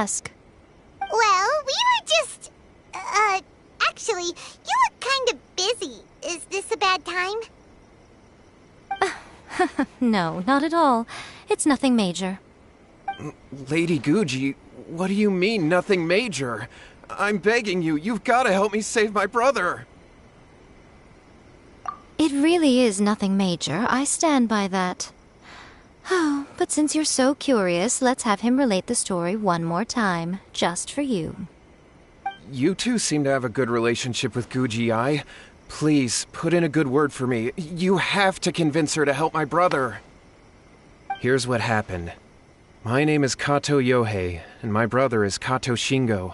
ask? Well, we were just... actually, you look kind of busy. Is this a bad time? No, not at all. It's nothing major. Lady Guji, what do you mean, nothing major? I'm begging you, you've got to help me save my brother. It really is nothing major. I stand by that. Oh, but since you're so curious, let's have him relate the story one more time, just for you. You two seem to have a good relationship with Guji-ai. Please, put in a good word for me. You have to convince her to help my brother. Here's what happened. My name is Kato Yohei, and my brother is Kato Shingo.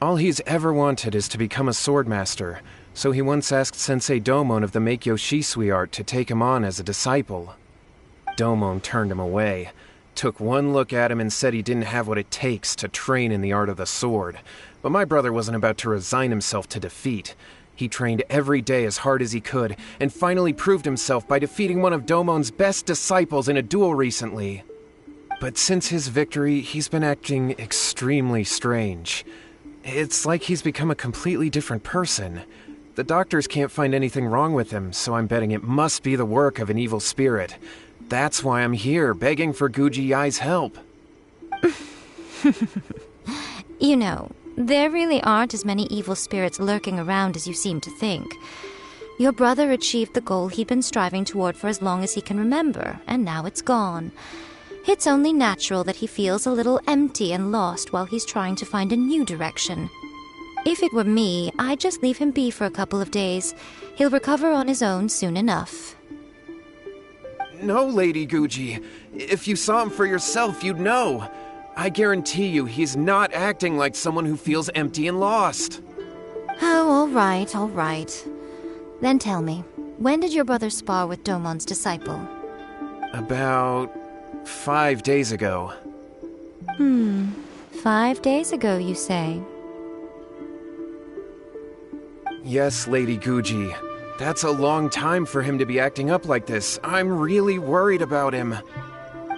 All he's ever wanted is to become a swordmaster, so he once asked Sensei Domon of the Meikyo Shisui art to take him on as a disciple. Domon turned him away, took one look at him and said he didn't have what it takes to train in the art of the sword. But my brother wasn't about to resign himself to defeat. He trained every day as hard as he could, and finally proved himself by defeating one of Domon's best disciples in a duel recently. But since his victory, he's been acting extremely strange. It's like he's become a completely different person. The doctors can't find anything wrong with him, so I'm betting it must be the work of an evil spirit. That's why I'm here, begging for Guji-ai's help. You know, there really aren't as many evil spirits lurking around as you seem to think. Your brother achieved the goal he'd been striving toward for as long as he can remember, and now it's gone. It's only natural that he feels a little empty and lost while he's trying to find a new direction. If it were me, I'd just leave him be for a couple of days. He'll recover on his own soon enough. No, Lady Guji. If you saw him for yourself, you'd know. I guarantee you he's not acting like someone who feels empty and lost. Oh, all right. Then tell me, when did your brother spar with Domon's disciple? About 5 days ago. 5 days ago, you say? Yes, Lady Guji. That's a long time for him to be acting up like this. I'm really worried about him.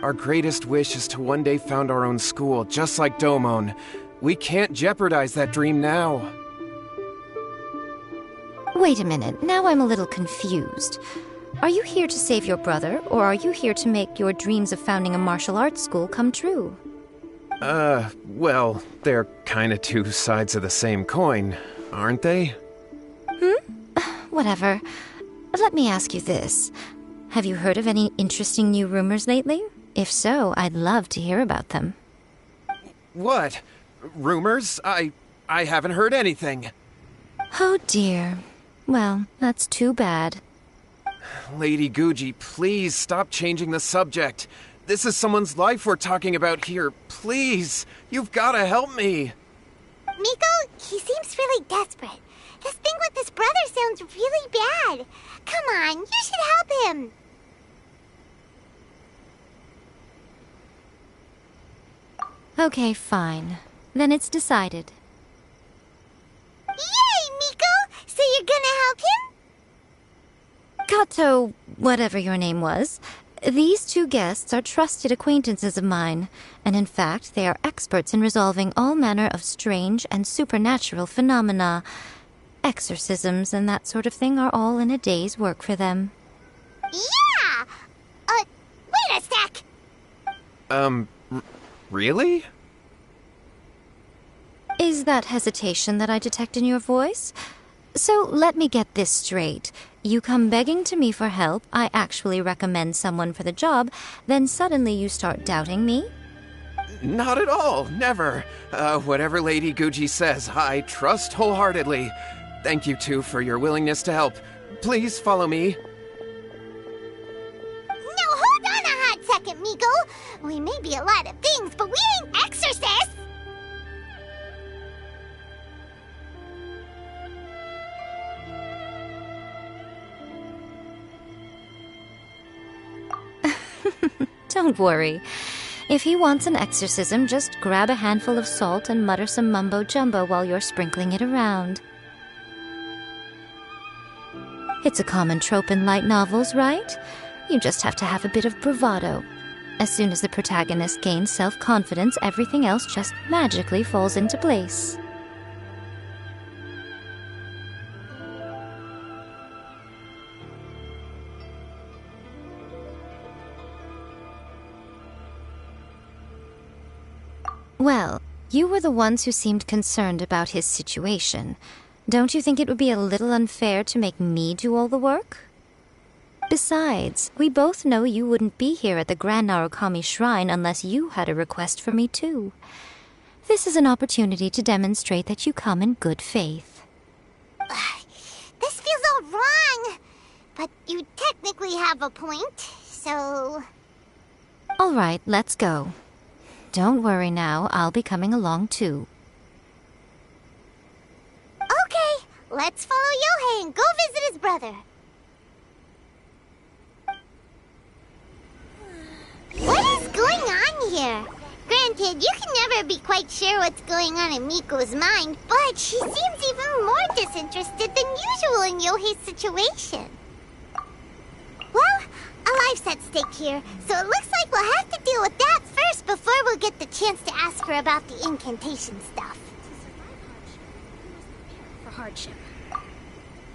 Our greatest wish is to one day found our own school, just like Domon. We can't jeopardize that dream now. Wait a minute, now I'm a little confused. Are you here to save your brother, or are you here to make your dreams of founding a martial arts school come true? Well, they're kinda two sides of the same coin, aren't they? Whatever. Let me ask you this. Have you heard of any interesting new rumors lately? If so, I'd love to hear about them. What? Rumors? I haven't heard anything. Oh dear. Well, that's too bad. Lady Guji, please stop changing the subject. This is someone's life we're talking about here. Please, you've gotta help me. Miko, he seems really desperate. This thing with his brother sounds really bad. Come on, you should help him. Okay, fine. Then it's decided. Yay, Miko! So you're gonna help him? Kato, whatever your name was, these two guests are trusted acquaintances of mine, and in fact they are experts in resolving all manner of strange and supernatural phenomena. Exorcisms and that sort of thing are all in a day's work for them. Yeah! Wait a sec! Really? Is that hesitation that I detect in your voice? So let me get this straight. You come begging to me for help, I actually recommend someone for the job, then suddenly you start doubting me? Not at all, never. Whatever Lady Guji says, I trust wholeheartedly. Thank you two for your willingness to help. Please follow me. Now hold on a hot second, Miko. We may be a lot of things, but we ain't exorcists! Don't worry. If he wants an exorcism, just grab a handful of salt and mutter some mumbo-jumbo while you're sprinkling it around. It's a common trope in light novels, right? You just have to have a bit of bravado. As soon as the protagonist gains self-confidence, everything else just magically falls into place. Well, you were the ones who seemed concerned about his situation. Don't you think it would be a little unfair to make me do all the work? Besides, we both know you wouldn't be here at the Grand Narukami Shrine unless you had a request for me too. This is an opportunity to demonstrate that you come in good faith. This feels all wrong. But you technically have a point, so... All right, let's go. Don't worry now, I'll be coming along too. Okay, let's follow Yohei and go visit his brother. What is going on here? Granted, you can never be quite sure what's going on in Miko's mind, but she seems even more disinterested than usual in Yohei's situation. Well, a life's at stake here, so it looks like we'll have to deal with that first before we'll get the chance to ask her about the incantation stuff. For hardship.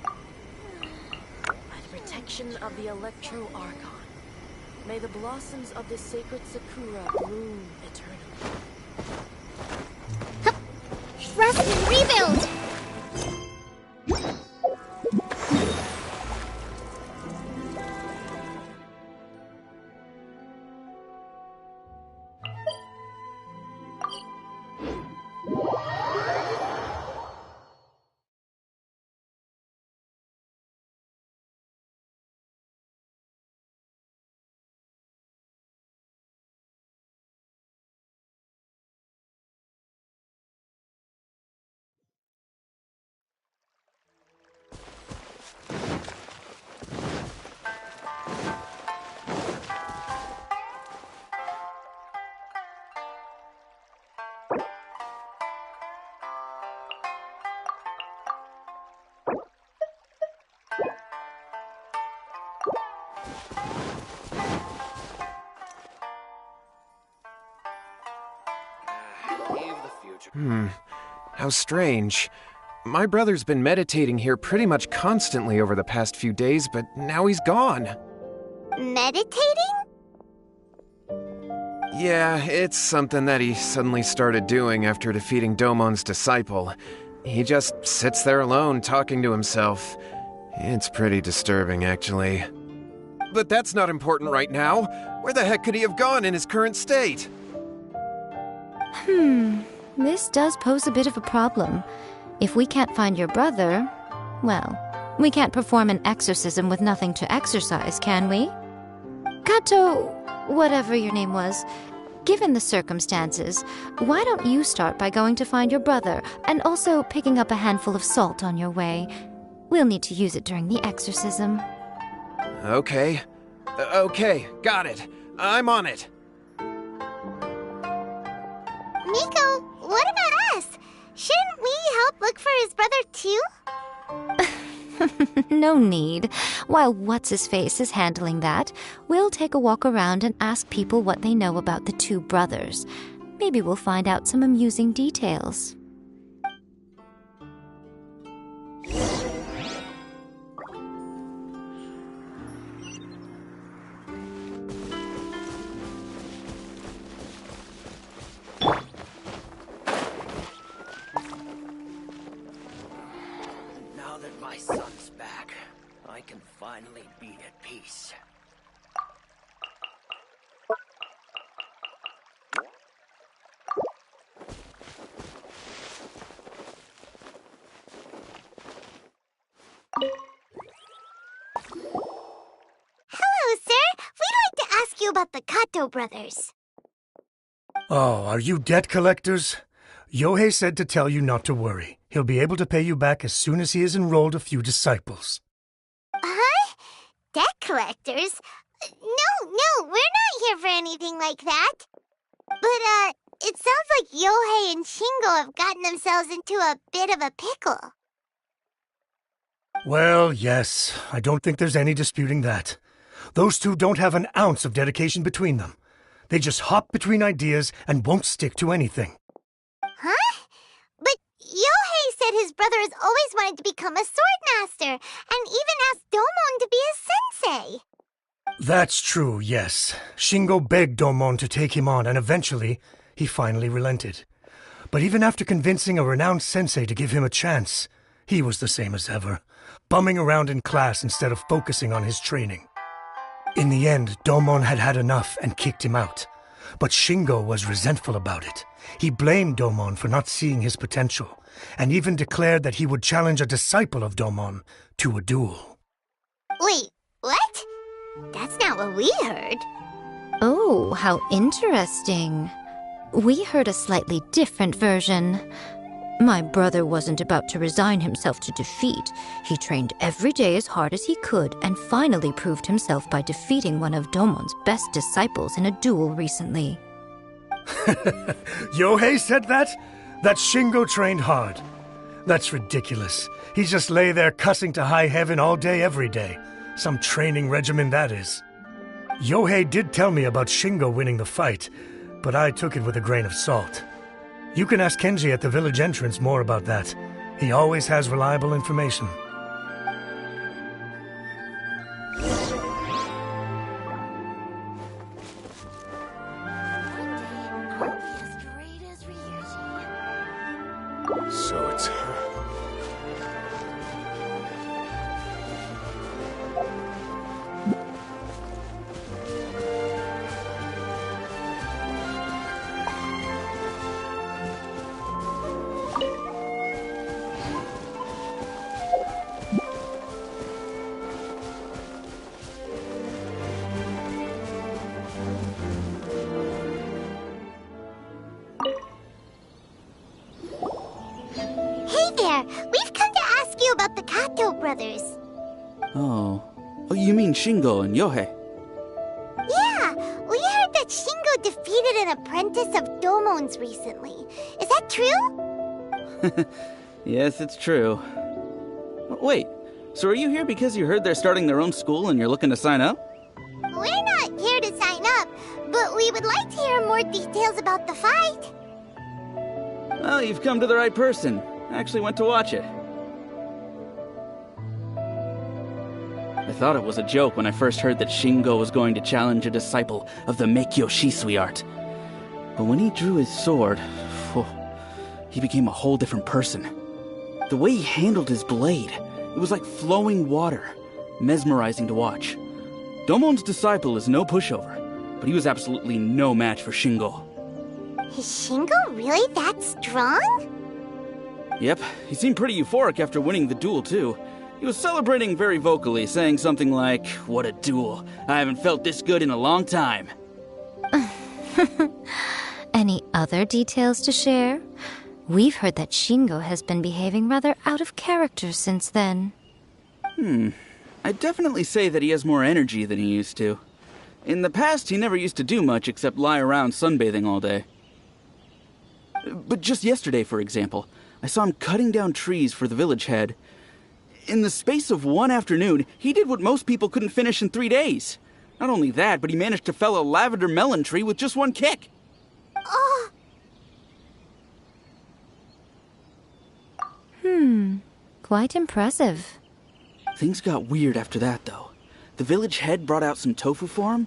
By the protection of the Electro-Archon, may the blossoms of the sacred Sakura bloom eternally. Rest and rebuild! How strange. My brother's been meditating here pretty much constantly over the past few days, but now he's gone. Meditating? Yeah, it's something that he suddenly started doing after defeating Domon's disciple. He just sits there alone, talking to himself. It's pretty disturbing, actually. But that's not important right now. Where the heck could he have gone in his current state? This does pose a bit of a problem. If we can't find your brother, well, we can't perform an exorcism with nothing to exorcise, can we? Kato, whatever your name was, given the circumstances, why don't you start by going to find your brother and also picking up a handful of salt on your way? We'll need to use it during the exorcism. Okay. Okay, got it. I'm on it. Miko, what about us? Shouldn't we help look for his brother too? No need. While What's-His-Face is handling that, we'll take a walk around and ask people what they know about the two brothers. Maybe we'll find out some amusing details. Now that my son's back, I can finally be at peace. Hello, sir. We'd like to ask you about the Kato brothers. Oh, are you debt collectors? Yohei said to tell you not to worry. He'll be able to pay you back as soon as he has enrolled a few disciples. Huh? Debt collectors? No, we're not here for anything like that. But, it sounds like Yohei and Shingo have gotten themselves into a bit of a pickle. Well, yes, I don't think there's any disputing that. Those two don't have an ounce of dedication between them. They just hop between ideas and won't stick to anything. Huh? But Yohei said his brother has always wanted to become a sword master, and even asked Domon to be his sensei. That's true, yes. Shingo begged Domon to take him on, and eventually, he finally relented. But even after convincing a renowned sensei to give him a chance, he was the same as ever, bumming around in class instead of focusing on his training. In the end, Domon had had enough and kicked him out. But Shingo was resentful about it. He blamed Domon for not seeing his potential, and even declared that he would challenge a disciple of Domon to a duel. Wait, what? That's not what we heard. Oh, how interesting. We heard a slightly different version. My brother wasn't about to resign himself to defeat. He trained every day as hard as he could and finally proved himself by defeating one of Domon's best disciples in a duel recently. Yohei said that? That Shingo trained hard. That's ridiculous. He just lay there cussing to high heaven all day every day. Some training regimen that is. Yohei did tell me about Shingo winning the fight, but I took it with a grain of salt. You can ask Kenji at the village entrance more about that. He always has reliable information. So it's her. Brothers. Oh, you mean Shingo and Yohei? Yeah, we heard that Shingo defeated an apprentice of Domon's recently. Is that true? Yes, it's true. Wait, so are you here because you heard they're starting their own school and you're looking to sign up? We're not here to sign up, but we would like to hear more details about the fight. Well, you've come to the right person. I actually went to watch it. I thought it was a joke when I first heard that Shingo was going to challenge a disciple of the Meikyo Shisui art. But when he drew his sword, he became a whole different person. The way he handled his blade, it was like flowing water, mesmerizing to watch. Domon's disciple is no pushover, but he was absolutely no match for Shingo. Is Shingo really that strong? Yep, he seemed pretty euphoric after winning the duel too. He was celebrating very vocally, saying something like, "What a duel. I haven't felt this good in a long time." Any other details to share? We've heard that Shingo has been behaving rather out of character since then. I'd definitely say that he has more energy than he used to. In the past, he never used to do much except lie around sunbathing all day. But just yesterday, for example, I saw him cutting down trees for the village head. In the space of one afternoon, he did what most people couldn't finish in 3 days. Not only that, but he managed to fell a lavender melon tree with just one kick. Oh. Quite impressive. Things got weird after that, though. The village head brought out some tofu for him,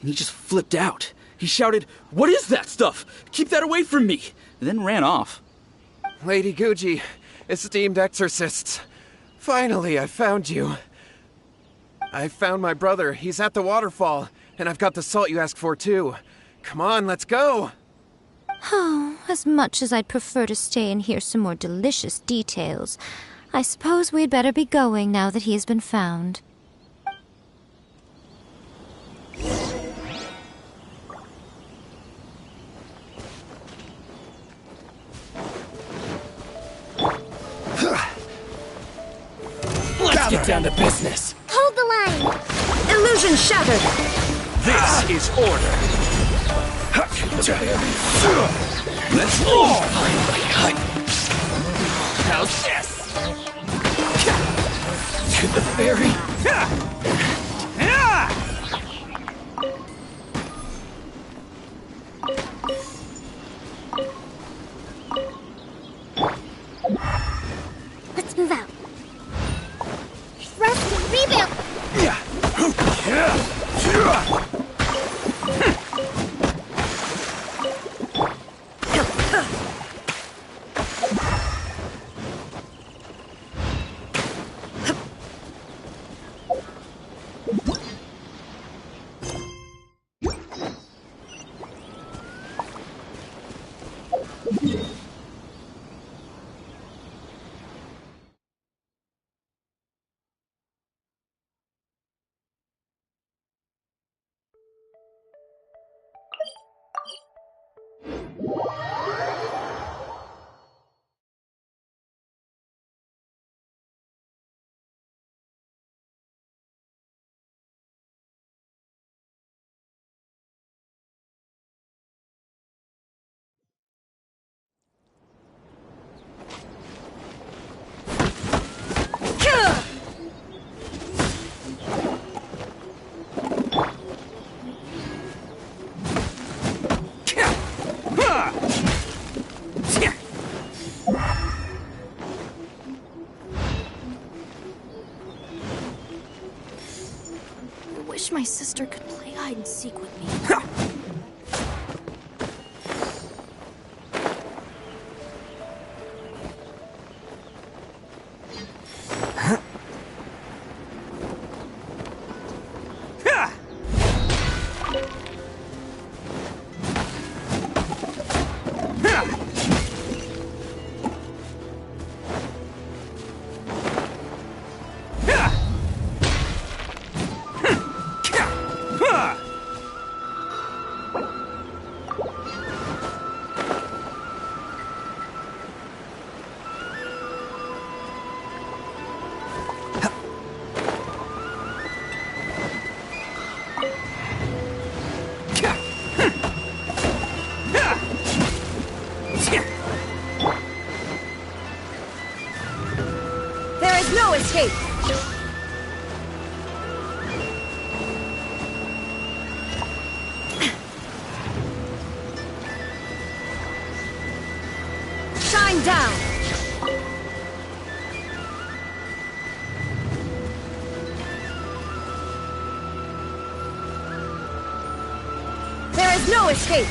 and he just flipped out. He shouted, "What is that stuff? Keep that away from me!" Then ran off. Lady Guji, esteemed exorcists. Finally, I found you. I found my brother. He's at the waterfall. And I've got the salt you asked for, too. Come on, let's go! Oh, as much as I'd prefer to stay and hear some more delicious details, I suppose we'd better be going now that he has been found. Let's get down to business. Hold the line. Illusion shattered! This is order. Let's go. How's this? To the ferry. move out. Rest and reboot! I wish my sister could play hide and seek with me. No escape! Shine down! There is no escape!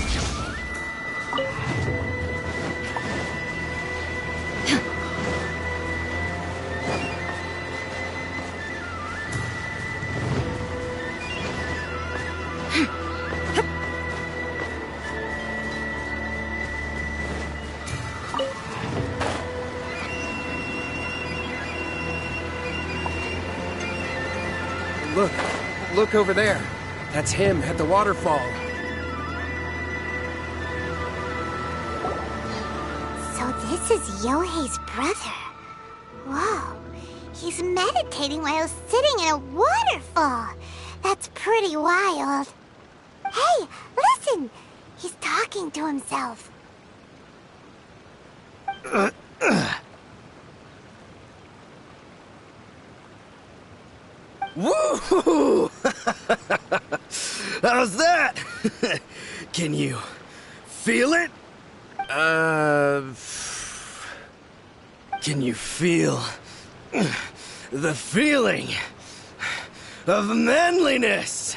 Look over there. That's him at the waterfall. So this is Yohei's brother. Whoa. He's meditating while sitting in a waterfall. That's pretty wild. Hey, listen! He's talking to himself. Woo! How's that? Can you feel it? Can you feel the feeling of manliness?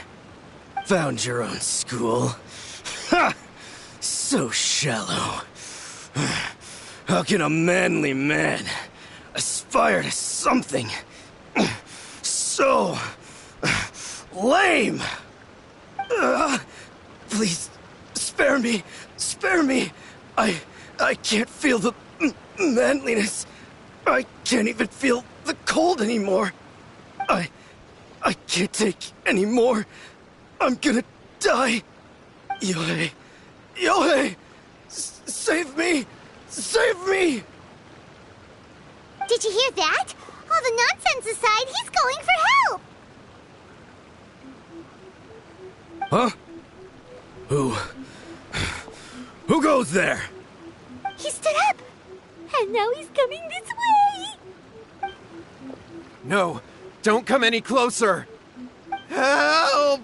Found your own school. Ha! So shallow. How can a manly man aspire to something so lame? Please, spare me. Spare me. I can't feel the manliness. I can't even feel the cold anymore. I can't take any more. I'm gonna die. Yohei. Yohei! Save me! Save me! Did you hear that? All the nonsense aside, he's going for help! Huh? Who goes there? He stood up! And now he's coming this way! No, don't come any closer! Help!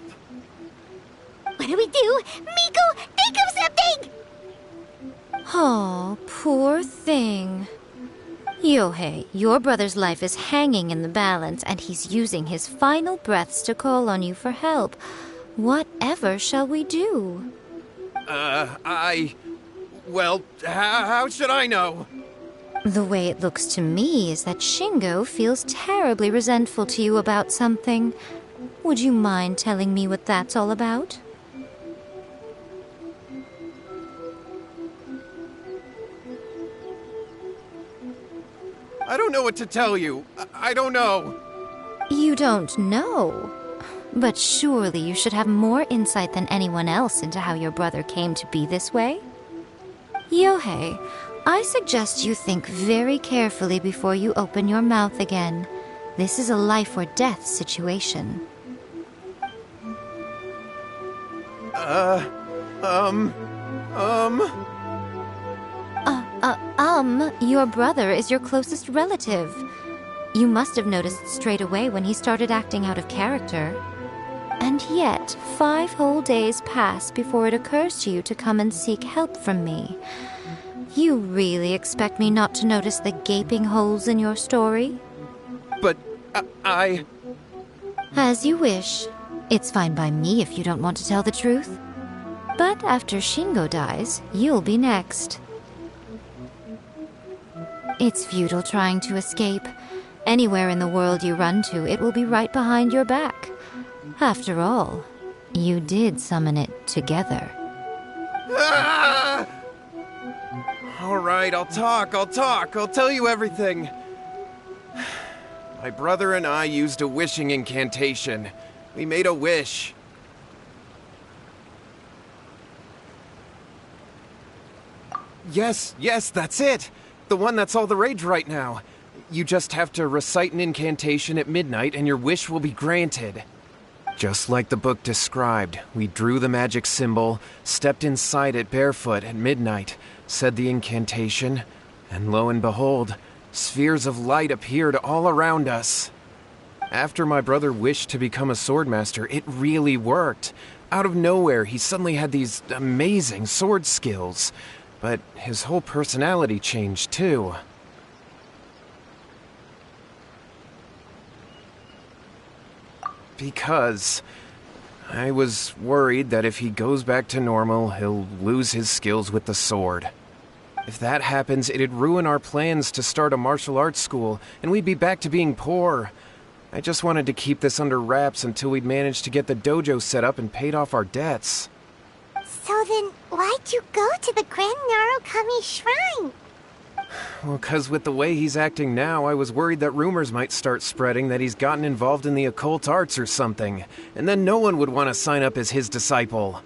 What do we do? Miko, think of something! Oh, poor thing. Yohei, your brother's life is hanging in the balance, and he's using his final breaths to call on you for help. Whatever shall we do? Well, how should I know? The way it looks to me is that Shingo feels terribly resentful to you about something. Would you mind telling me what that's all about? I don't know what to tell you. I don't know. You don't know? But surely you should have more insight than anyone else into how your brother came to be this way? Yohei, I suggest you think very carefully before you open your mouth again. This is a life or death situation. Your brother is your closest relative. You must have noticed straight away when he started acting out of character. And yet, 5 whole days pass before it occurs to you to come and seek help from me. You really expect me not to notice the gaping holes in your story? But I... As you wish. It's fine by me if you don't want to tell the truth. But after Shingo dies, you'll be next. It's futile trying to escape. Anywhere in the world you run to, it will be right behind your back. After all, you did summon it together. Ah! All right, I'll talk. I'll tell you everything. My brother and I used a wishing incantation. We made a wish. Yes, that's it. The one that's all the rage right now. You just have to recite an incantation at midnight and your wish will be granted. Just like the book described, we drew the magic symbol, stepped inside it barefoot at midnight, said the incantation, and lo and behold, spheres of light appeared all around us. After my brother wished to become a swordmaster, it really worked. Out of nowhere, he suddenly had these amazing sword skills. But his whole personality changed, too. Because I was worried that if he goes back to normal, he'll lose his skills with the sword. If that happens, it'd ruin our plans to start a martial arts school, and we'd be back to being poor. I just wanted to keep this under wraps until we'd managed to get the dojo set up and paid off our debts. So then, why'd you go to the Grand Narukami Shrine? Well, 'cause with the way he's acting now, I was worried that rumors might start spreading that he's gotten involved in the occult arts or something, and then no one would want to sign up as his disciple.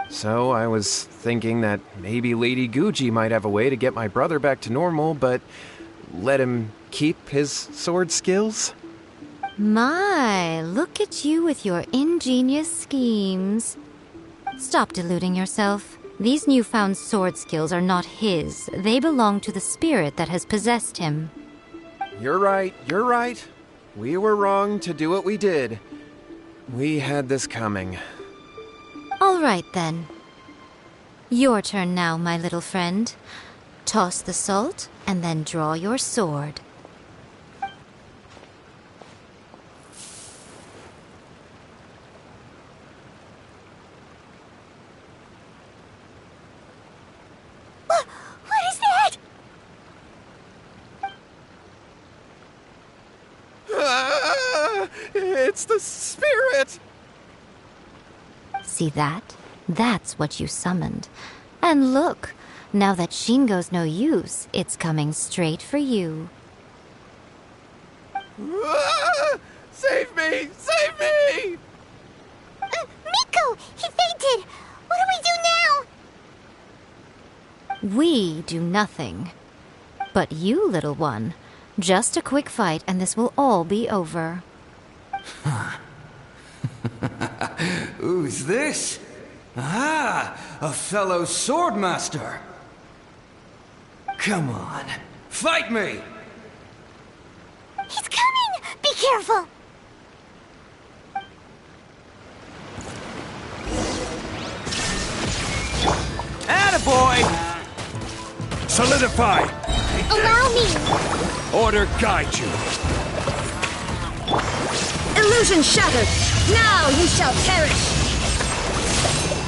So I was thinking that maybe Lady Guji might have a way to get my brother back to normal, but let him keep his sword skills? My, look at you with your ingenious schemes. Stop deluding yourself. These newfound sword skills are not his. They belong to the spirit that has possessed him. You're right. We were wrong to do what we did. We had this coming. All right, then. Your turn now, my little friend. Toss the salt, and then draw your sword. What is that? It's the spirit! See that? That's what you summoned. And look, now that Shingo's no use, it's coming straight for you. Save me! Save me! Miko! He fainted! What do we do now? We do nothing. But you, little one, just a quick fight and this will all be over. Who's this? Ah, a fellow swordmaster. Come on, fight me! He's coming! Be careful! Attaboy! Solidify! Allow me! Order guide you. Illusion shattered! Now you shall perish!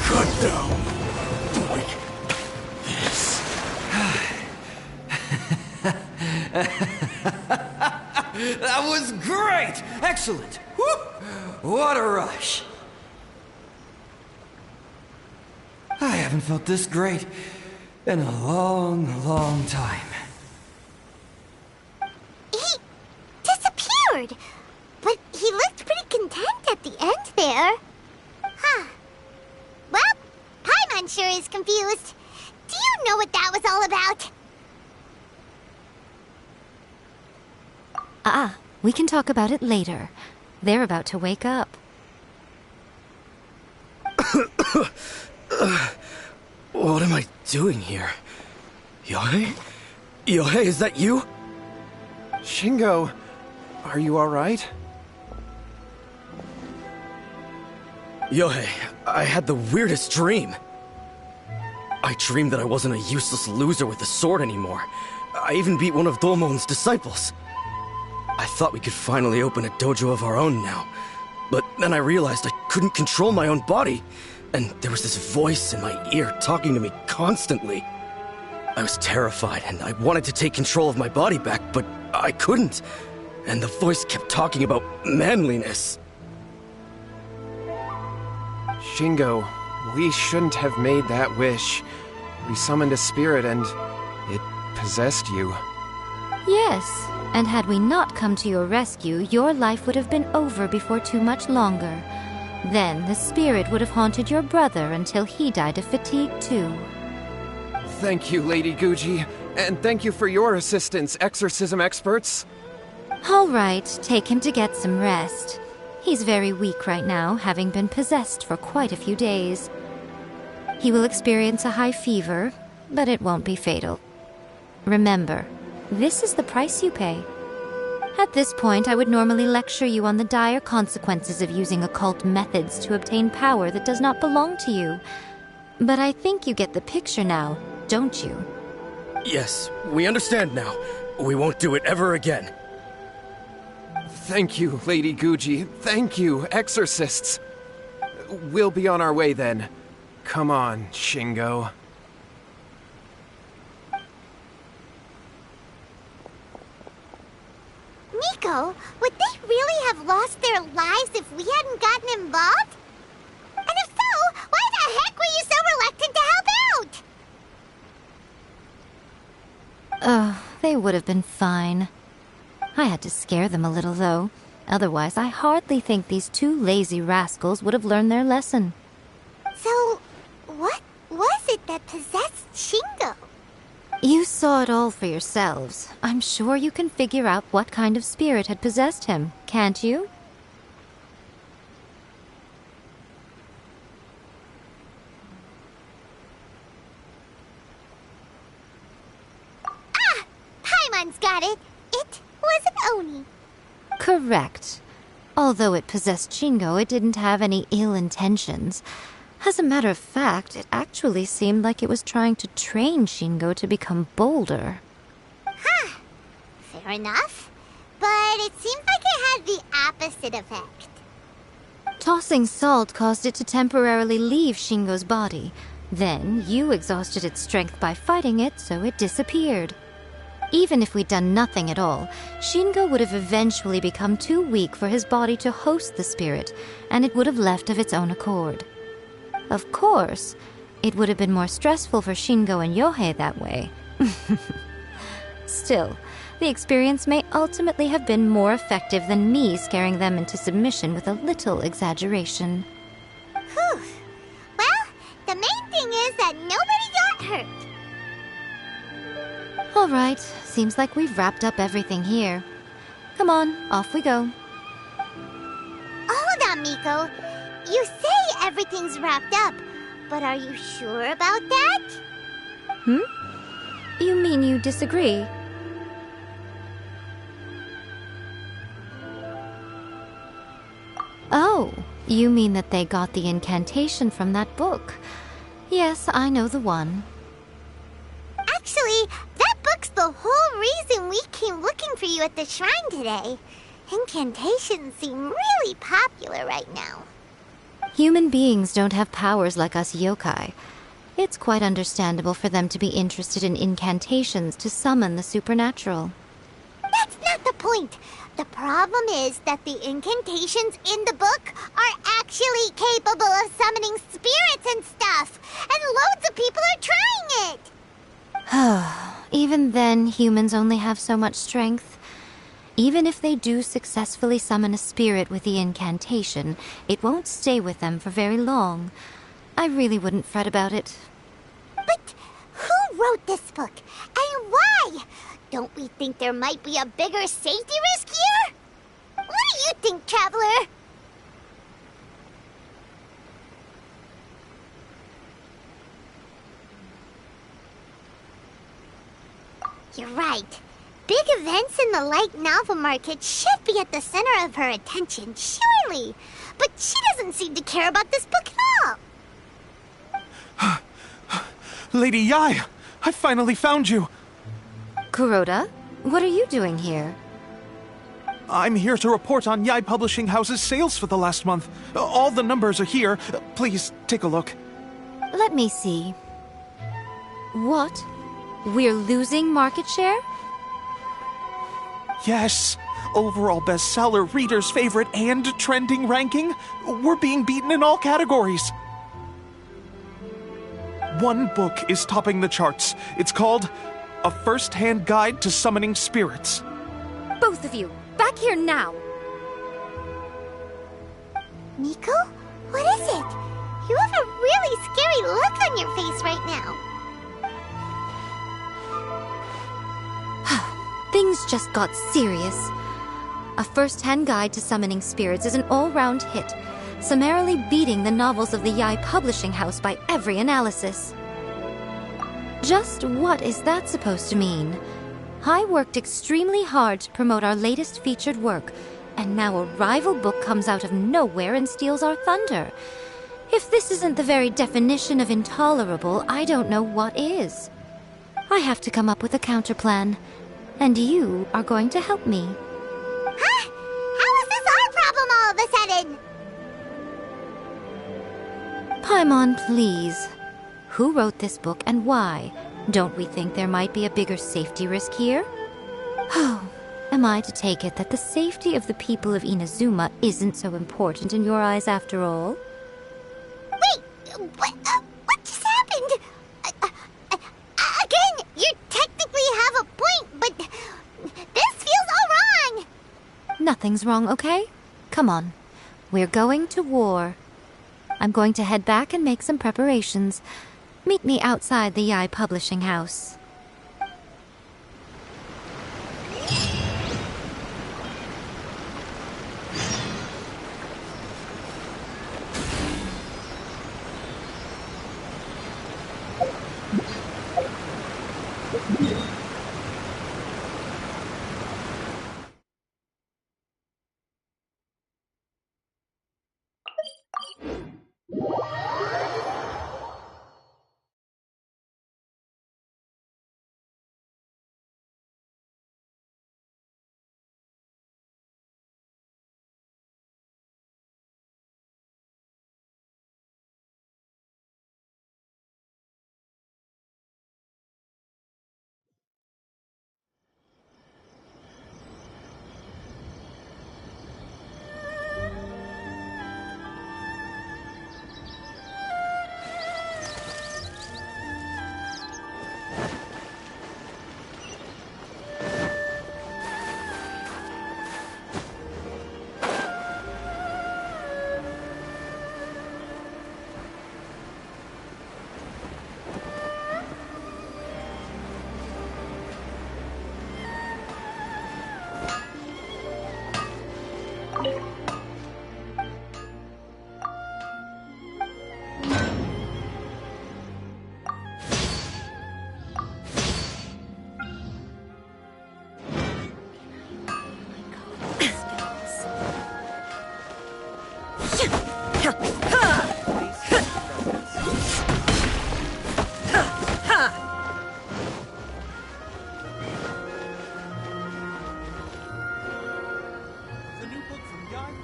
Cut down. Like this. That was great! Excellent! Woo! What a rush! I haven't felt this great in a long, long time. He disappeared! But he looked pretty content at the end there. Huh. Well, Paimon sure is confused. Do you know what that was all about? We can talk about it later. They're about to wake up. What am I doing here? Yohei? Yohei, is that you? Shingo, are you alright? Yohei, I had the weirdest dream. I dreamed that I wasn't a useless loser with a sword anymore. I even beat one of Domon's disciples. I thought we could finally open a dojo of our own now. But then I realized I couldn't control my own body. And there was this voice in my ear talking to me constantly. I was terrified and I wanted to take control of my body back, but I couldn't. And the voice kept talking about manliness. Shingo, we shouldn't have made that wish. We summoned a spirit and it possessed you. Yes, and had we not come to your rescue, your life would have been over before too much longer. Then the spirit would have haunted your brother until he died of fatigue too. Thank you, Lady Guji, and thank you for your assistance, exorcism experts. All right, take him to get some rest. He's very weak right now, having been possessed for quite a few days. He will experience a high fever, but it won't be fatal. Remember, this is the price you pay. At this point, I would normally lecture you on the dire consequences of using occult methods to obtain power that does not belong to you. But I think you get the picture now, don't you? Yes, we understand now. We won't do it ever again. Thank you, Lady Guji. Thank you, exorcists. We'll be on our way then. Come on, Shingo. Miko, would they really have lost their lives if we hadn't gotten involved? And if so, why the heck were you so reluctant to help out? They would have been fine. I had to scare them a little, though. Otherwise, I hardly think these two lazy rascals would have learned their lesson. So, what was it that possessed Shingo? You saw it all for yourselves. I'm sure you can figure out what kind of spirit had possessed him, can't you? Ah! Paimon's got it! It was an Oni. Correct. Although it possessed Shingo, it didn't have any ill intentions. As a matter of fact, it actually seemed like it was trying to train Shingo to become bolder. Huh. Fair enough. But it seemed like it had the opposite effect. Tossing salt caused it to temporarily leave Shingo's body. Then, you exhausted its strength by fighting it, so it disappeared. Even if we'd done nothing at all, Shingo would have eventually become too weak for his body to host the spirit, and it would have left of its own accord. Of course, it would have been more stressful for Shingo and Yohei that way. Still, the experience may ultimately have been more effective than me scaring them into submission with a little exaggeration. Whew. Well, the main thing is that nobody got hurt. All right, seems like we've wrapped up everything here. Come on, off we go. Hold on, Miko. You say everything's wrapped up, but are you sure about that? You mean you disagree? Oh, you mean that they got the incantation from that book. Yes, I know the one. Actually, that book's the whole you at the shrine today. Incantations seem really popular right now. Human beings don't have powers like us yokai. It's quite understandable for them to be interested in incantations to summon the supernatural. That's not the point. The problem is that the incantations in the book are actually capable of summoning spirits and stuff, and loads of people are trying it. Even then, humans only have so much strength. Even if they do successfully summon a spirit with the incantation, it won't stay with them for very long. I really wouldn't fret about it. But who wrote this book, and why? Don't we think there might be a bigger safety risk here? What do you think, Traveler? You're right. Big events in the light novel market should be at the center of her attention, surely. But she doesn't seem to care about this book at all. Lady Yae, I finally found you. Kuroda, what are you doing here? I'm here to report on Yae Publishing House's sales for the last month. All the numbers are here. Please take a look. Let me see. What? We're losing market share? Yes. Overall bestseller, readers' favorite, and trending ranking. We're being beaten in all categories. One book is topping the charts. It's called A First-Hand Guide to Summoning Spirits. Both of you, back here now! Miko? What is it? You have a really scary look on your face right now. Things just got serious. A First-Hand Guide to Summoning Spirits is an all-round hit, summarily beating the novels of the Yae Publishing House by every analysis. Just what is that supposed to mean? I worked extremely hard to promote our latest featured work, and now a rival book comes out of nowhere and steals our thunder. If this isn't the very definition of intolerable, I don't know what is. I have to come up with a counterplan, and you are going to help me. Huh? How is this our problem all of a sudden? Paimon, please. Who wrote this book and why? Don't we think there might be a bigger safety risk here? Oh, am I to take it that the safety of the people of Inazuma isn't so important in your eyes after all? Wait, what just happened? Again, you technically have a point, but this feels all wrong. Nothing's wrong, okay? Come on. We're going to war. I'm going to head back and make some preparations. Meet me outside the Yae Publishing House.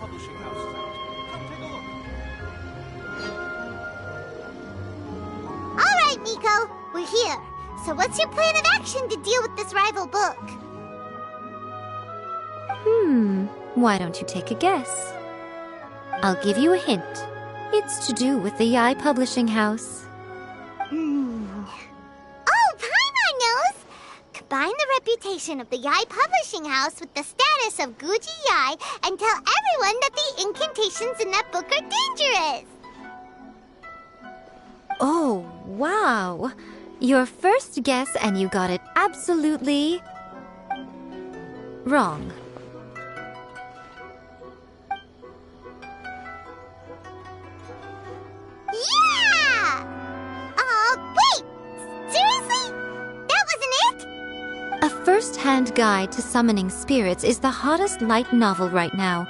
Publishing House is out. Come take a look. All right, Miko, we're here. So what's your plan of action to deal with this rival book? Why don't you take a guess? I'll give you a hint. It's to do with the Yae Publishing House. Oh, Paimon knows! Combine the reputation of the Yae Publishing House with the status of GUJI and tell everyone that the incantations in that book are dangerous! Oh, wow. Your first guess and you got it absolutely wrong. Yeah! Wait! Seriously? That wasn't it? A first-hand guide to summoning spirits is the hottest light novel right now.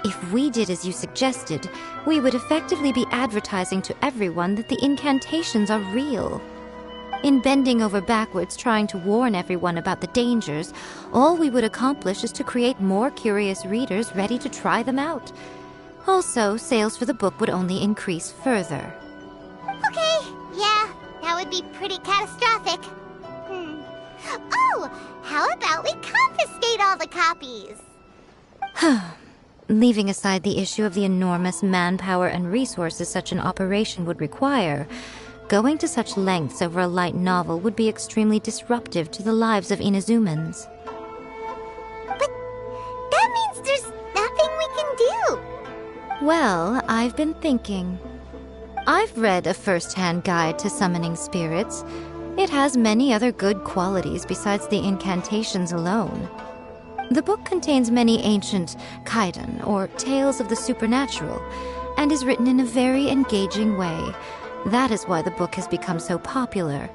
If we did as you suggested, we would effectively be advertising to everyone that the incantations are real. In bending over backwards trying to warn everyone about the dangers, all we would accomplish is to create more curious readers ready to try them out. Also, sales for the book would only increase further. Okay, yeah, that would be pretty catastrophic. Oh, how about we confiscate all the copies? Leaving aside the issue of the enormous manpower and resources such an operation would require, going to such lengths over a light novel would be extremely disruptive to the lives of Inazumans. But that means there's nothing we can do. Well, I've been thinking. I've read a first-hand guide to summoning spirits. It has many other good qualities besides the incantations alone. The book contains many ancient kaidan, or tales of the supernatural, and is written in a very engaging way. That is why the book has become so popular.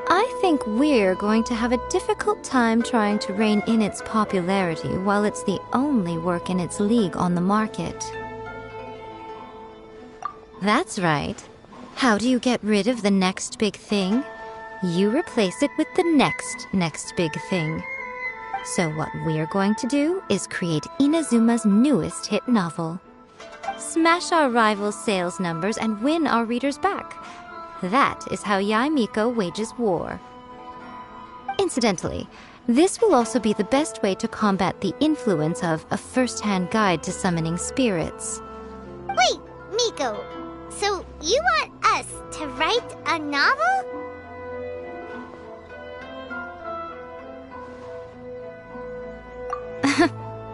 I think we're going to have a difficult time trying to rein in its popularity while it's the only work in its league on the market. That's right. How do you get rid of the next big thing? You replace it with the next big thing. So what we're going to do is create Inazuma's newest hit novel. Smash our rivals' sales numbers and win our readers back. That is how Yae Miko wages war. Incidentally, this will also be the best way to combat the influence of a first-hand guide to summoning spirits. Wait, Miko, so you want us to write a novel?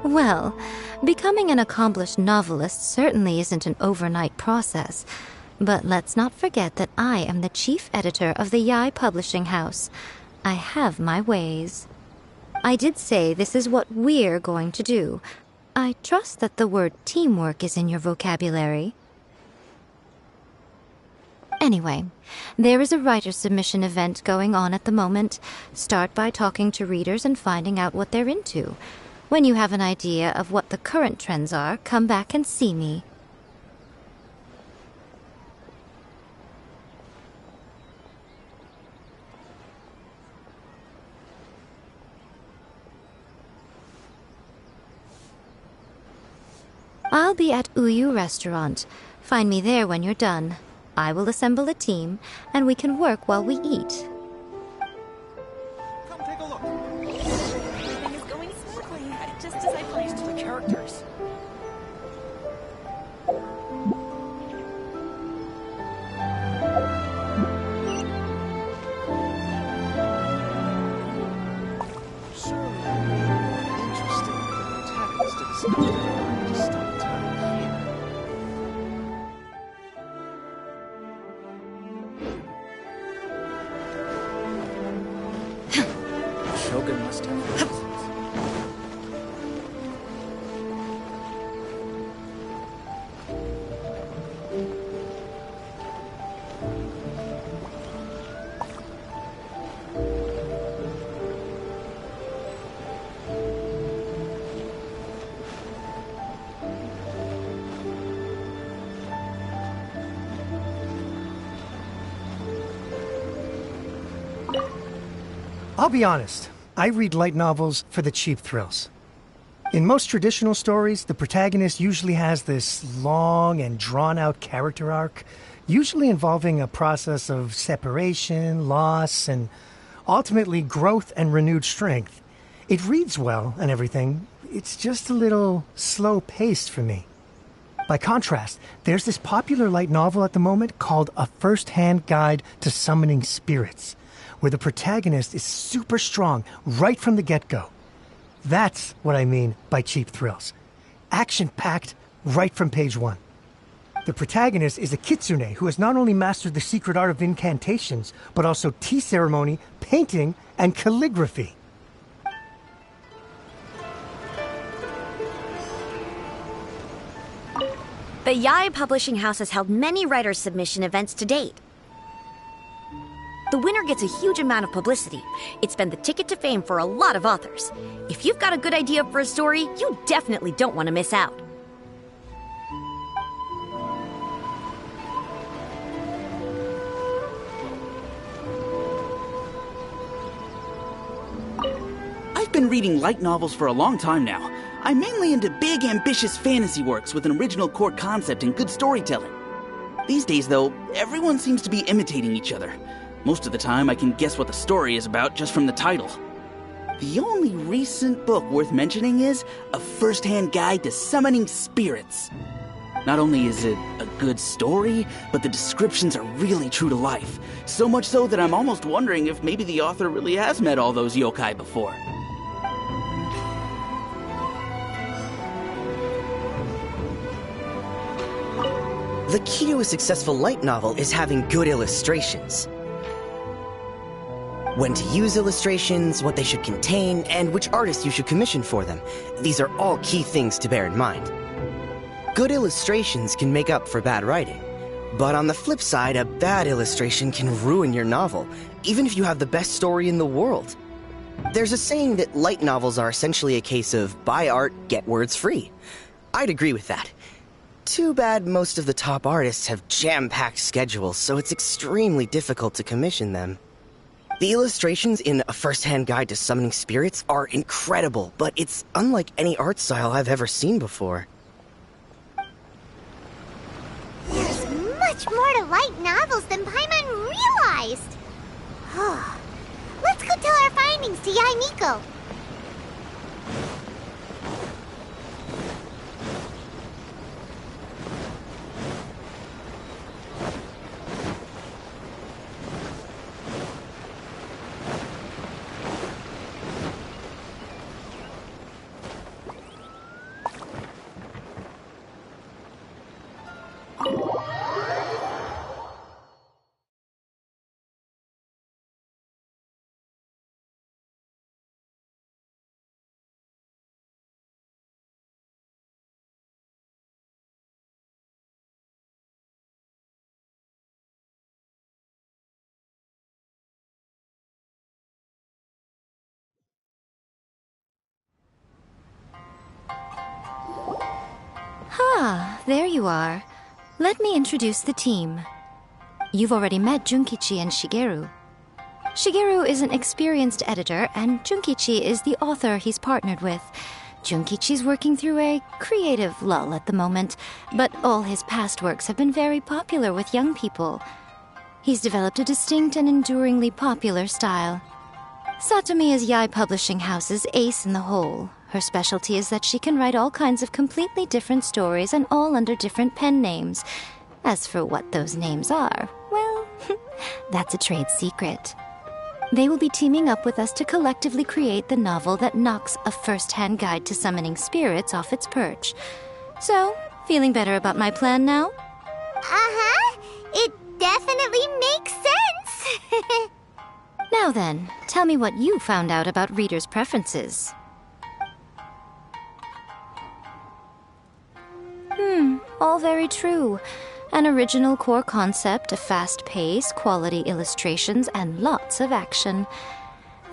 Well, becoming an accomplished novelist certainly isn't an overnight process. But let's not forget that I am the chief editor of the Yae Publishing House. I have my ways. I did say this is what we're going to do. I trust that the word teamwork is in your vocabulary. Anyway, there is a writer submission event going on at the moment. Start by talking to readers and finding out what they're into. When you have an idea of what the current trends are, come back and see me. I'll be at Uyu Restaurant. Find me there when you're done. I will assemble a team, and we can work while we eat. Come take a look. Everything is going smoothly, just as I placed the characters. Surely it would be interesting for the protagonist to discover that I wanted to stop time here. Shogun must have reasons. I'll be honest. I read light novels for the cheap thrills. In most traditional stories, the protagonist usually has this long and drawn-out character arc, usually involving a process of separation, loss, and ultimately growth and renewed strength. It reads well and everything, it's just a little slow-paced for me. By contrast, there's this popular light novel at the moment called A First-Hand Guide to Summoning Spirits, where the protagonist is super strong right from the get-go. That's what I mean by cheap thrills. Action-packed right from page 1. The protagonist is a kitsune who has not only mastered the secret art of incantations, but also tea ceremony, painting, and calligraphy. The YAE publishing house has held many writer submission events to date. The winner gets a huge amount of publicity. It's been the ticket to fame for a lot of authors. If you've got a good idea for a story, you definitely don't want to miss out. I've been reading light novels for a long time now. I'm mainly into big, ambitious fantasy works with an original core concept and good storytelling. These days, though, everyone seems to be imitating each other. Most of the time, I can guess what the story is about just from the title. The only recent book worth mentioning is A First-Hand Guide to Summoning Spirits. Not only is it a good story, but the descriptions are really true to life. So much so that I'm almost wondering if maybe the author really has met all those yokai before. The key to a successful light novel is having good illustrations. When to use illustrations, what they should contain, and which artist you should commission for them. These are all key things to bear in mind. Good illustrations can make up for bad writing. But on the flip side, a bad illustration can ruin your novel, even if you have the best story in the world. There's a saying that light novels are essentially a case of buy art, get words free. I'd agree with that. Too bad most of the top artists have jam-packed schedules, so it's extremely difficult to commission them. The illustrations in A First-Hand Guide to Summoning Spirits are incredible, but it's unlike any art style I've ever seen before. There's much more to light novels than Paimon realized. Let's go tell our findings to Yae Miko. Ah, there you are. Let me introduce the team. You've already met Junkichi and Shigeru. Shigeru is an experienced editor, and Junkichi is the author he's partnered with. Junkichi's working through a creative lull at the moment, but all his past works have been very popular with young people. He's developed a distinct and enduringly popular style. Satomi is YAE Publishing House's ace in the hole. Her specialty is that she can write all kinds of completely different stories and all under different pen names. As for what those names are, well, that's a trade secret. They will be teaming up with us to collectively create the novel that knocks A First-Hand Guide to Summoning Spirits off its perch. So, feeling better about my plan now? Uh-huh. It definitely makes sense. Now then, tell me what you found out about readers' preferences. All very true. An original core concept, a fast pace, quality illustrations, and lots of action.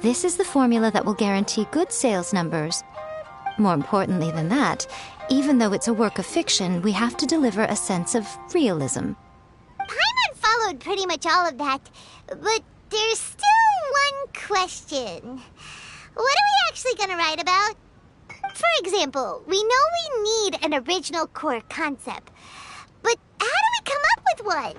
This is the formula that will guarantee good sales numbers. More importantly than that, even though it's a work of fiction, we have to deliver a sense of realism. Paimon followed pretty much all of that, but there's still one question. What are we actually gonna write about? For example, we know we need an original core concept. But how do we come up with one?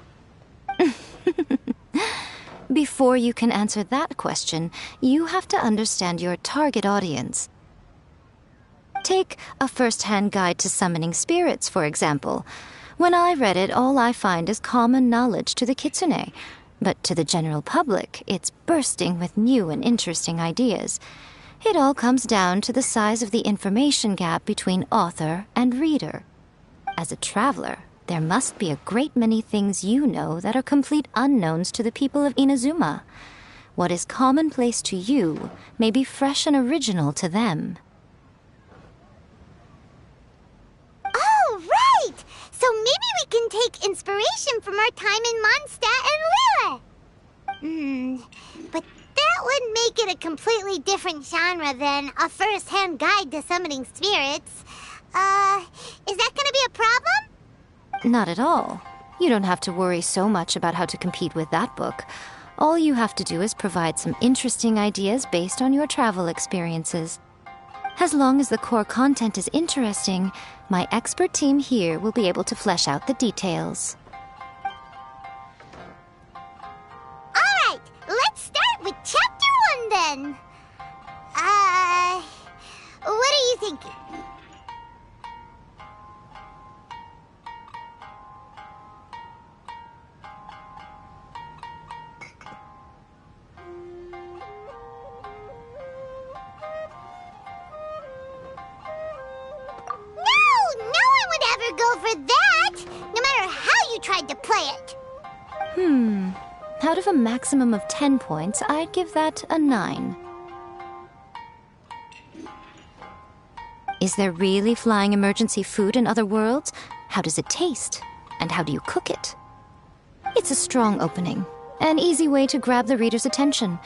Before you can answer that question, you have to understand your target audience. Take a first-hand guide to summoning spirits, for example. When I read it, all I find is common knowledge to the kitsune. But to the general public, it's bursting with new and interesting ideas. It all comes down to the size of the information gap between author and reader. As a traveler, there must be a great many things you know that are complete unknowns to the people of Inazuma. What is commonplace to you may be fresh and original to them. Oh, right! So maybe we can take inspiration from our time in Mondstadt and Liyue. But that would make it a completely different genre than a first-hand guide to summoning spirits. Is that gonna be a problem? Not at all. You don't have to worry so much about how to compete with that book. All you have to do is provide some interesting ideas based on your travel experiences. As long as the core content is interesting, my expert team here will be able to flesh out the details. Alright, let's start with Chapter 1 then. What are you thinking? Go for that, no matter how you tried to play it. Out of a maximum of 10 points, I'd give that a 9. Is there really flying emergency food in other worlds? How does it taste? And how do you cook it? It's a strong opening, an easy way to grab the reader's attention.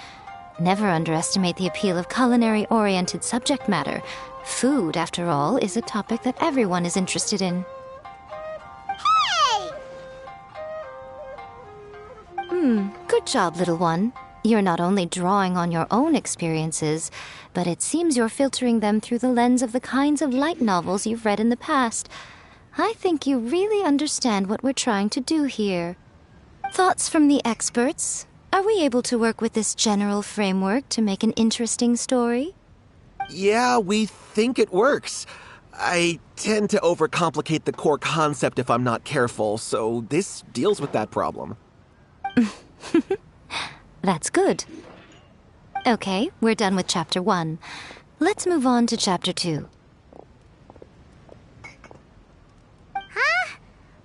Never underestimate the appeal of culinary-oriented subject matter. Food, after all, is a topic that everyone is interested in. Hey! Good job, little one. You're not only drawing on your own experiences, but it seems you're filtering them through the lens of the kinds of light novels you've read in the past. I think you really understand what we're trying to do here. Thoughts from the experts? Are we able to work with this general framework to make an interesting story? Yeah, we think it works. I tend to overcomplicate the core concept if I'm not careful, so this deals with that problem. That's good. Okay, we're done with Chapter 1. Let's move on to Chapter 2. Huh?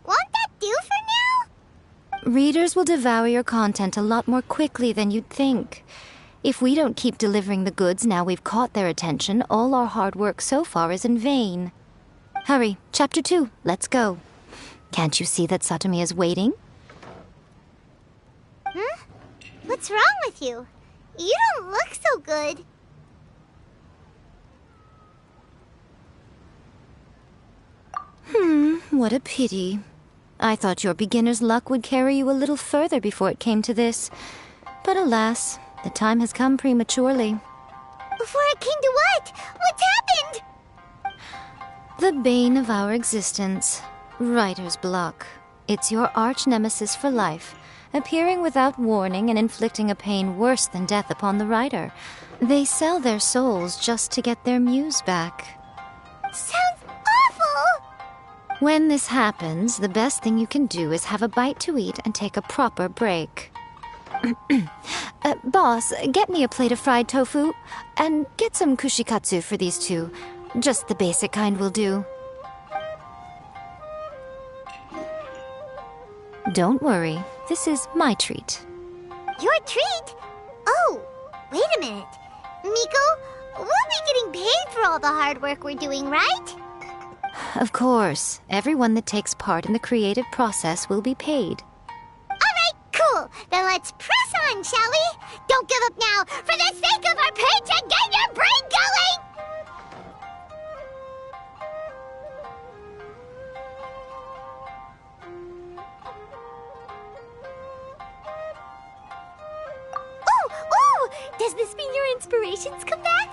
Won't that do for now? Readers will devour your content a lot more quickly than you'd think. If we don't keep delivering the goods now we've caught their attention, all our hard work so far is in vain. Hurry, Chapter 2, let's go. Can't you see that Satomi is waiting? Huh? What's wrong with you? You don't look so good. What a pity. I thought your beginner's luck would carry you a little further before it came to this. But alas, the time has come prematurely. Before it came to what? What's happened? The bane of our existence. Writer's block. It's your arch-nemesis for life, appearing without warning and inflicting a pain worse than death upon the writer. They sell their souls just to get their muse back. Sounds awful! When this happens, the best thing you can do is have a bite to eat and take a proper break. Boss, get me a plate of fried tofu, and get some kushikatsu for these two. Just the basic kind will do. Don't worry, this is my treat. Your treat? Oh, wait a minute. Miko, we'll be getting paid for all the hard work we're doing, right? Of course, everyone that takes part in the creative process will be paid. Cool, then let's press on, shall we? Don't give up now, for the sake of our paycheck, get your brain going! Ooh! Does this mean your inspirations come back?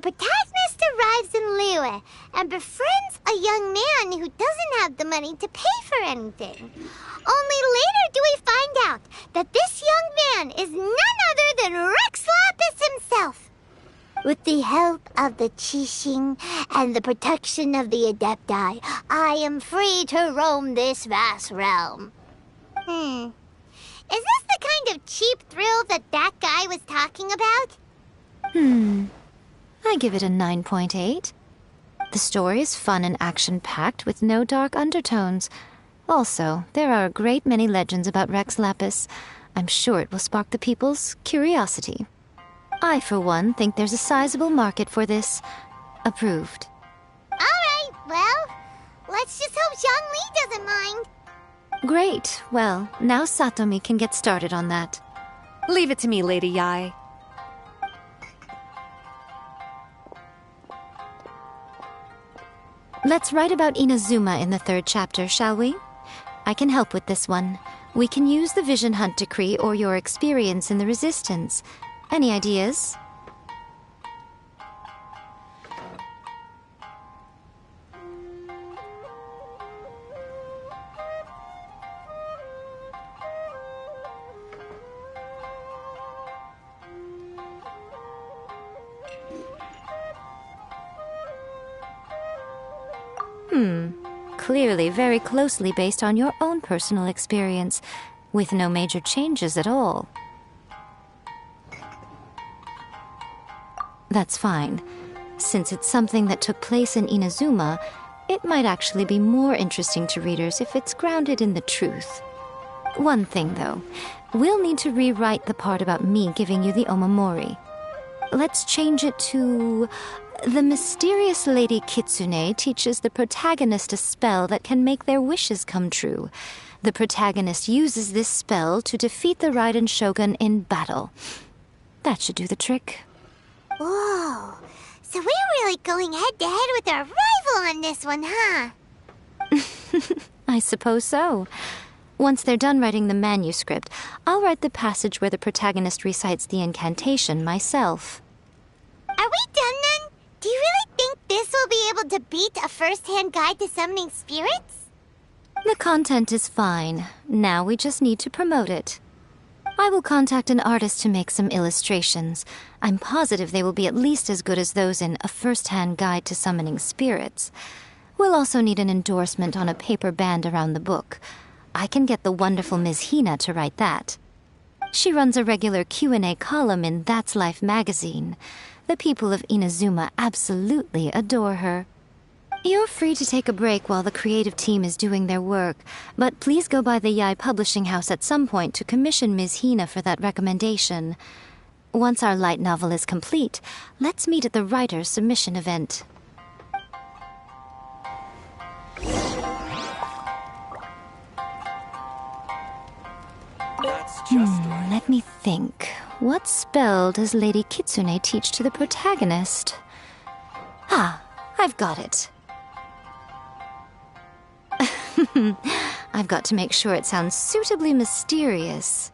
protagonist arrives in Liyue and befriends a young man who doesn't have the money to pay for anything. Only later do we find out that this young man is none other than Rex Lapis himself. With the help of the Qixing and the protection of the Adepti, I am free to roam this vast realm. Is this the kind of cheap thrill that guy was talking about? I give it a 9.8. The story is fun and action-packed with no dark undertones. Also, there are a great many legends about Rex Lapis. I'm sure it will spark the people's curiosity. I, for one, think there's a sizable market for this. Approved. Alright, well, let's just hope Zhongli doesn't mind. Great. Well, now Satomi can get started on that. Leave it to me, Lady Yae. Let's write about Inazuma in the 3rd chapter, shall we? I can help with this one. We can use the Vision Hunt Decree or your experience in the Resistance. Any ideas? Clearly very closely based on your own personal experience, with no major changes at all. That's fine. Since it's something that took place in Inazuma, it might actually be more interesting to readers if it's grounded in the truth. One thing, though. We'll need to rewrite the part about me giving you the Omamori. Let's change it to... The mysterious Lady Kitsune teaches the protagonist a spell that can make their wishes come true. The protagonist uses this spell to defeat the Raiden Shogun in battle. That should do the trick. Whoa, so we're really going head-to-head with our rival on this one, huh? I suppose so. Once they're done writing the manuscript, I'll write the passage where the protagonist recites the incantation myself. Are we done then? Do you really think this will be able to beat a first-hand guide to summoning spirits? The content is fine. Now we just need to promote it. I will contact an artist to make some illustrations. I'm positive they will be at least as good as those in A First-Hand Guide to Summoning Spirits. We'll also need an endorsement on a paper band around the book. I can get the wonderful Ms. Hina to write that. She runs a regular Q&A column in That's Life magazine. The people of Inazuma absolutely adore her. You're free to take a break while the creative team is doing their work, but please go by the Yae Publishing House at some point to commission Ms. Hina for that recommendation. Once our light novel is complete, let's meet at the writer's submission event. Let me think. What spell does Lady Kitsune teach to the protagonist? Ah, I've got it. I've got to make sure it sounds suitably mysterious.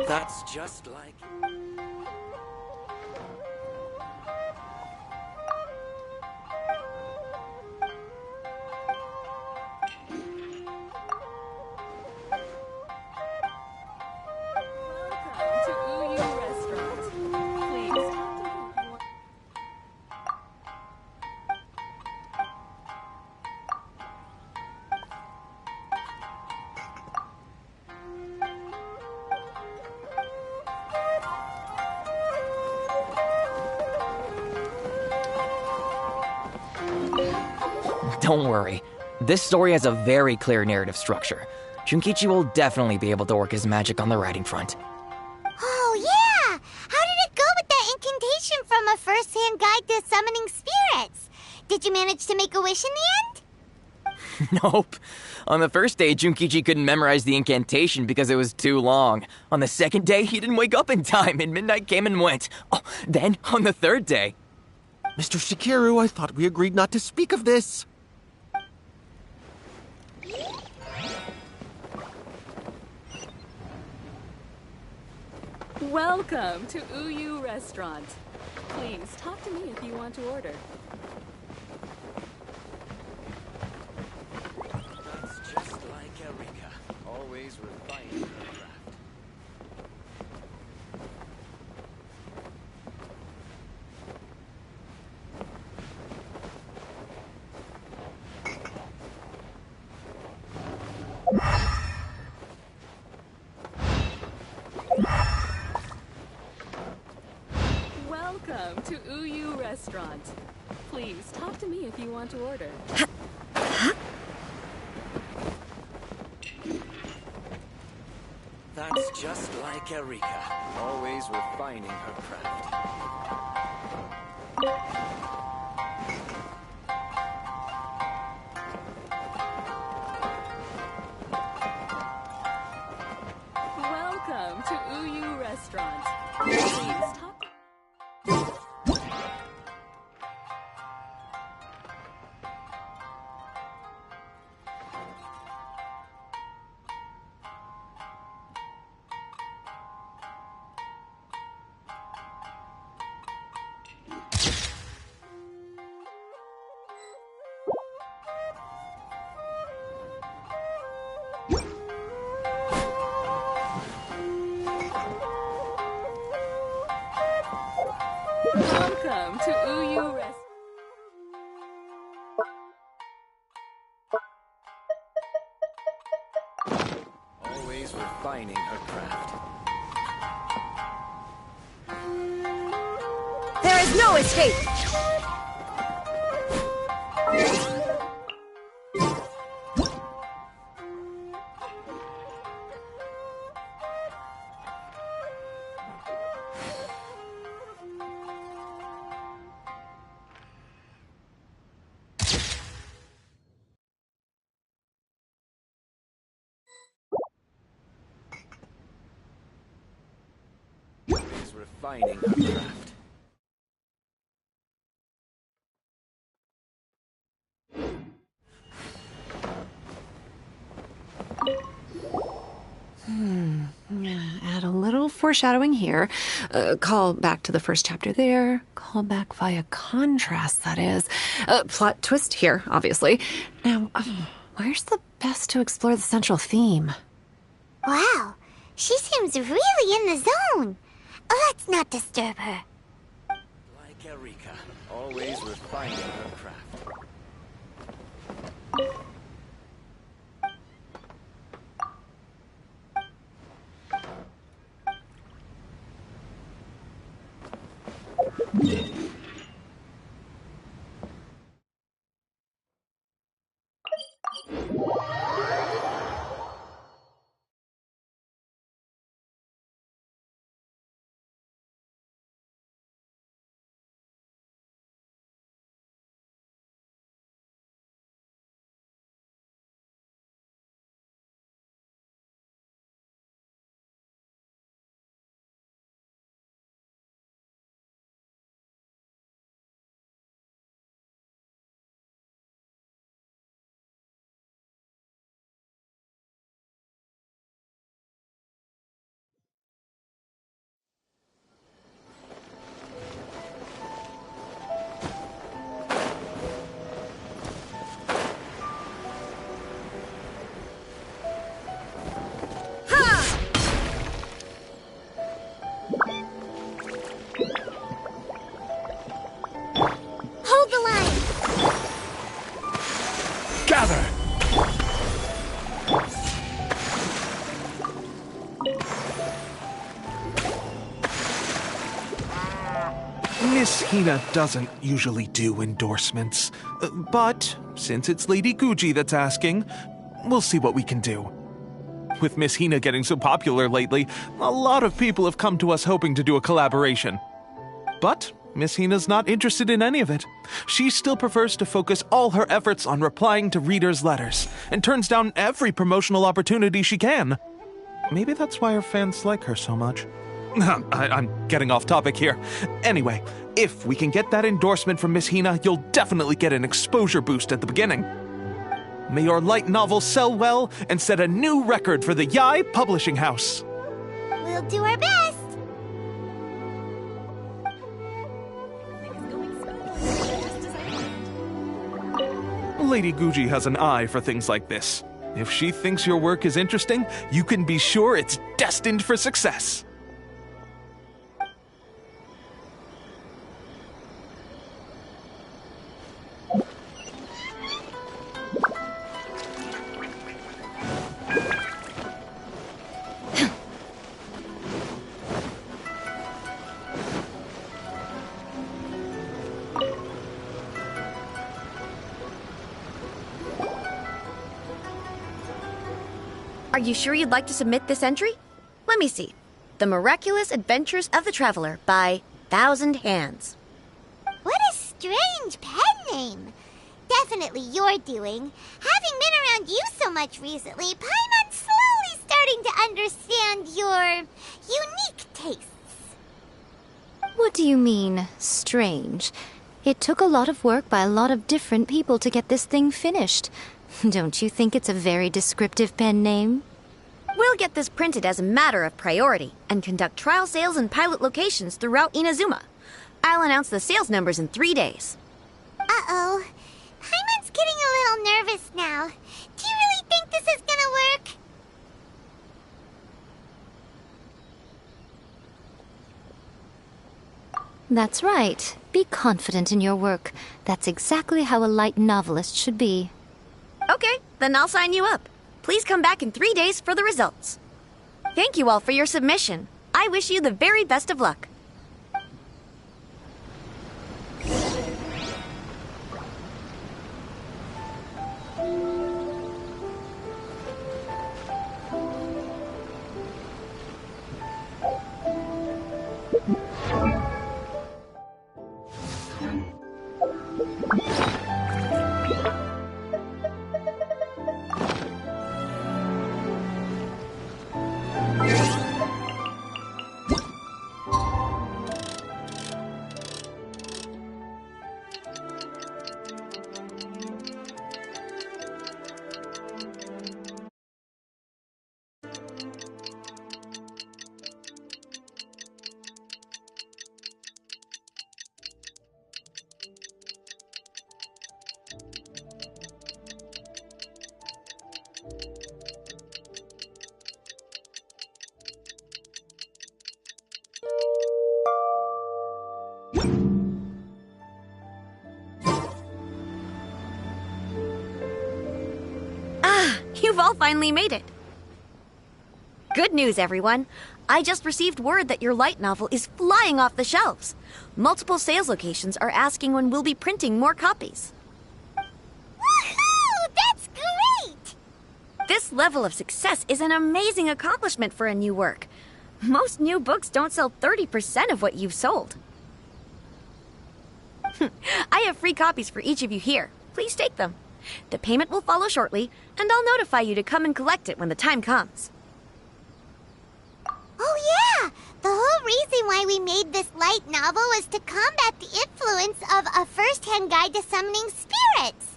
That's just like... Don't worry. This story has a very clear narrative structure. Junkichi will definitely be able to work his magic on the writing front. Oh, yeah! How did it go with that incantation from A First-Hand Guide to Summoning Spirits? Did you manage to make a wish in the end? Nope. On the first day, Junkichi couldn't memorize the incantation because it was too long. On the second day, he didn't wake up in time, and midnight came and went. Oh, then, on the third day... Mr. Shikiru, I thought we agreed not to speak of this. Welcome to Uyu Restaurant. Please talk to me if you want to order. That's just like Erika, always refining her craft. Welcome to Uyu Restaurant. Please talk to me if you want to order. That's just like Erika, always refining her craft. Welcome to Uyu Restaurant. Please talk. Welcome to Uyu Restaurant. Always refining her craft. There is no escape! Always refining her craft. Add a little foreshadowing here. Call back to the first chapter there. Call back via contrast, that is. Plot twist here, obviously. Now, where's the best to explore the central theme? Wow, she seems really in the zone. Let's not disturb her. Like Erika, always refining her craft. Hold the line. Gather! Miss Hina doesn't usually do endorsements, but since it's Lady Guji that's asking, we'll see what we can do. With Miss Hina getting so popular lately, a lot of people have come to us hoping to do a collaboration. But Miss Hina's not interested in any of it. She still prefers to focus all her efforts on replying to readers' letters, and turns down every promotional opportunity she can. Maybe that's why her fans like her so much. I'm getting off topic here. Anyway, if we can get that endorsement from Miss Hina, you'll definitely get an exposure boost at the beginning. May your light novel sell well and set a new record for the YAE publishing house. We'll do our best. Lady Guji has an eye for things like this. If she thinks your work is interesting, you can be sure it's destined for success. Are you sure you'd like to submit this entry? Let me see. The Miraculous Adventures of the Traveler by Thousand Hands. What a strange pen name. Definitely your doing. Having been around you so much recently, Paimon's slowly starting to understand your unique tastes. What do you mean, strange? It took a lot of work by a lot of different people to get this thing finished. Don't you think it's a very descriptive pen name? We'll get this printed as a matter of priority and conduct trial sales in pilot locations throughout Inazuma. I'll announce the sales numbers in 3 days. Uh-oh. Paimon's getting a little nervous now. Do you really think this is gonna work? That's right. Be confident in your work. That's exactly how a light novelist should be. Okay, then I'll sign you up. Please come back in 3 days for the results. Thank you all for your submission. I wish you the very best of luck. You've all finally made it. Good news, everyone. I just received word that your light novel is flying off the shelves. Multiple sales locations are asking when we'll be printing more copies. Woohoo! That's great! This level of success is an amazing accomplishment for a new work. Most new books don't sell 30% of what you've sold. I have free copies for each of you here. Please take them. The payment will follow shortly, and I'll notify you to come and collect it when the time comes. Oh yeah! The whole reason why we made this light novel was to combat the influence of a first-hand guide to summoning spirits.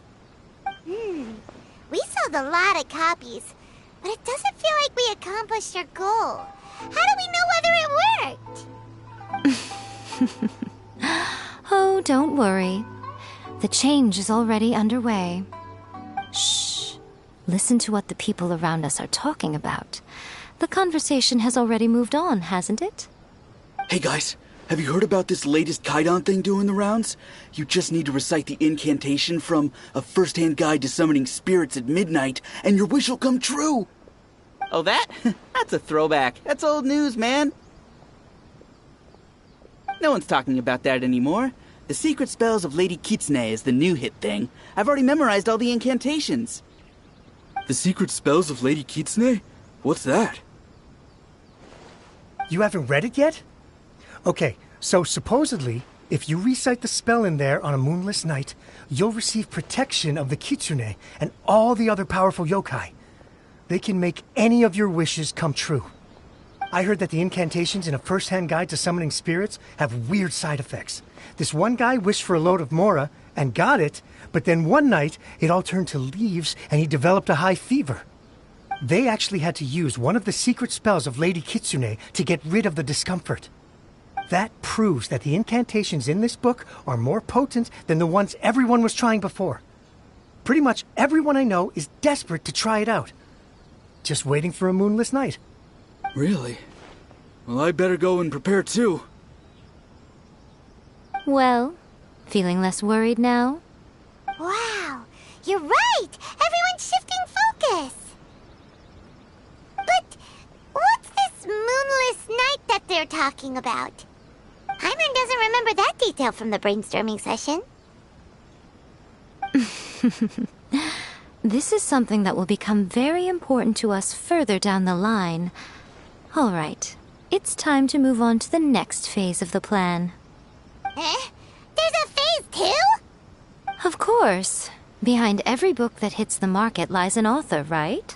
We sold a lot of copies, but it doesn't feel like we accomplished our goal. How do we know whether it worked? Oh, don't worry. The change is already underway. Shh. Listen to what the people around us are talking about. The conversation has already moved on, hasn't it? Hey guys, have you heard about this latest Kaidan thing doing the rounds? You just need to recite the incantation from A First-Hand Guide to Summoning Spirits at midnight, and your wish will come true! Oh, that? That's a throwback. That's old news, man. No one's talking about that anymore. The Secret Spells of Lady Kitsune is the new hit thing. I've already memorized all the incantations. The Secret Spells of Lady Kitsune? What's that? You haven't read it yet? Okay, so supposedly, if you recite the spell in there on a moonless night, you'll receive protection of the Kitsune and all the other powerful yokai. They can make any of your wishes come true. I heard that the incantations in A First-Hand Guide to Summoning Spirits have weird side effects. This one guy wished for a load of Mora, and got it, but then one night it all turned to leaves and he developed a high fever. They actually had to use one of the secret spells of Lady Kitsune to get rid of the discomfort. That proves that the incantations in this book are more potent than the ones everyone was trying before. Pretty much everyone I know is desperate to try it out. Just waiting for a moonless night. Really? Well, I better go and prepare too. Well, feeling less worried now? Wow, you're right! Everyone's shifting focus! But what's this moonless night that they're talking about? Hyman doesn't remember that detail from the brainstorming session. This is something that will become very important to us further down the line. All right, it's time to move on to the next phase of the plan. Eh? There's a phase 2? Of course. Behind every book that hits the market lies an author, right?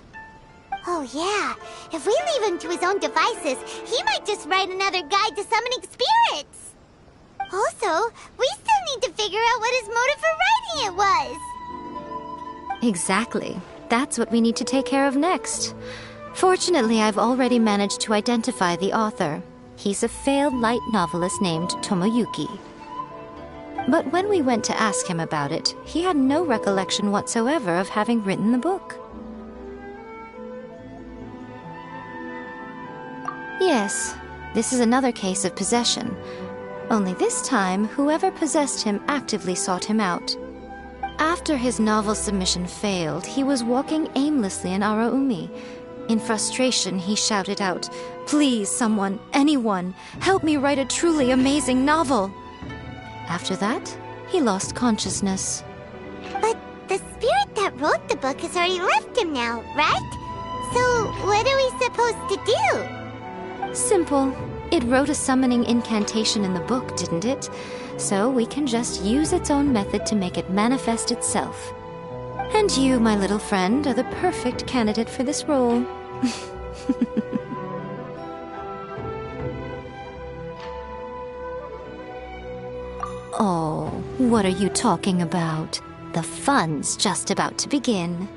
Oh yeah, if we leave him to his own devices, he might just write another guide to summoning spirits. Also, we still need to figure out what his motive for writing it was. Exactly. That's what we need to take care of next. Fortunately, I've already managed to identify the author. He's a failed light novelist named Tomoyuki. But when we went to ask him about it, he had no recollection whatsoever of having written the book. Yes, this is another case of possession. Only this time, whoever possessed him actively sought him out. After his novel submission failed, he was walking aimlessly in Araumi. In frustration, he shouted out, "Please, someone, anyone, help me write a truly amazing novel!" After that, he lost consciousness. But the spirit that wrote the book has already left him now, right? So what are we supposed to do? Simple. It wrote a summoning incantation in the book, didn't it? So we can just use its own method to make it manifest itself. And you, my little friend, are the perfect candidate for this role. Oh, what are you talking about? The fun's just about to begin.